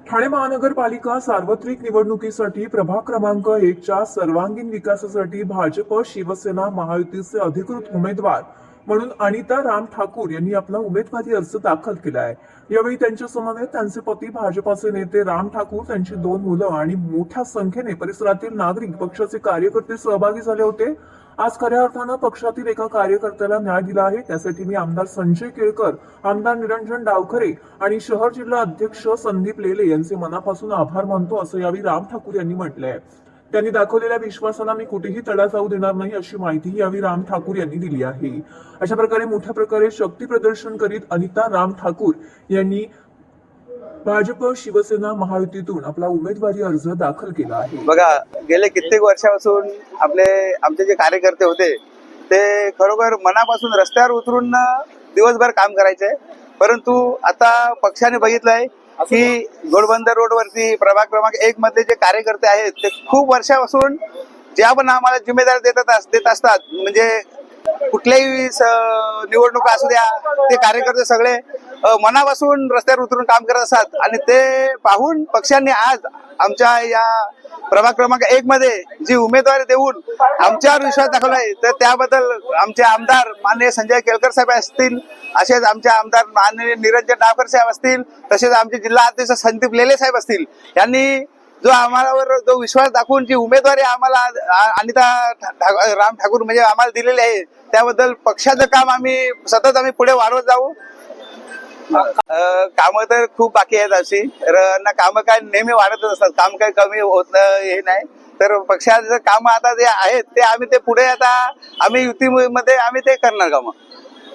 ठाणे महानगरपालिका सार्वत्रिक निवडणुकीसाठी प्रभाग क्रमांक 1च्या सर्वांगीण विकासासाठी भाजप शिवसेना महायुतीचे अधिकृत उमेदवार म्हणून अनिता राम ठाकूर यांनी आपला उमेदवारी अर्ज दाखल केला आहे। यावेळी त्यांच्या समवेत त्यांचे पती भाजपाचे नेते राम ठाकूर, त्यांची 2 मुलं आणि मोठ्या संख्येने परिसरातील नागरिक, पक्षाचे कार्यकर्ते सहभागी झाले होते। आज खऱ्या अर्थानं पक्षातील एका कार्यकर्त्याला न्याय दिला आहे, त्यासाठी मी आमदार संजय केळकर, आमदार निरंजन डावखरे आणि शहर जिल्हा अध्यक्ष संदीप लेले यांचे मनापासून आभार मानतो, असं यावेळी राम ठाकूर यांनी म्हटलंय। त्यांनी दाखवलेल्या विश्वासाला मी कुठेही तडा जाऊ देणार नाही, अशी माहिती यावेळी राम ठाकूर यांनी दिली आहे। अशा प्रकारे मोठ्या प्रकारे शक्ती प्रदर्शन करीत अनिता राम ठाकूर यांनी भाजप शिवसेना महायुतीतून आपला उमेदवारी अर्ज दाखल केला आहे। बघा, गेले कित्येक वर्षापासून आमचे जे कार्यकर्ते होते ते खरोखर मनापासून रस्त्यावर उतरून दिवसभर काम करायचे, परंतु आता पक्षाने बघितलंय की घोडबंदर रोडवरती प्रभाग क्रमांक 1 मधले जे कार्यकर्ते आहेत ते खूप वर्षापासून ज्या पण आम्हाला जिम्मेदारी देत असतात, म्हणजे कुठल्याही निवडणुका असू द्या, ते कार्यकर्ते सगळे मनापासून रस्त्यावर उतरून काम करत असतात आणि ते पाहून पक्षांनी आज आमच्या या प्रभाग क्रमांक 1 मध्ये जी उमेदवारी देऊन आमच्यावर विश्वास दाखवलाय, तर त्याबद्दल आमचे आमदार माननीय संजय केळकर साहेब असतील, असेच आमचे आमदार माननीय निरंजन डावकर साहेब असतील, तसेच आमचे जिल्हा अध्यक्ष संदीप लेले साहेब असतील, यांनी जो आम्हावर जो विश्वास दाखवून जी उमेदवारी आम्हाला अनिता राम ठाकूर म्हणजे आम्हाला दिलेली आहे, त्याबद्दल पक्षाचं काम आम्ही पुढे वाढवत जाऊ। कामं तर खूप बाकी आहेत अशी, कामं काय नेहमी वाढतच असतात, काम काही कमी होत हे नाही, तर पक्षाचं काम आता जे आहेत ते आम्ही पुढे आता आम्ही युतीमध्ये आम्ही ते करणार कामं।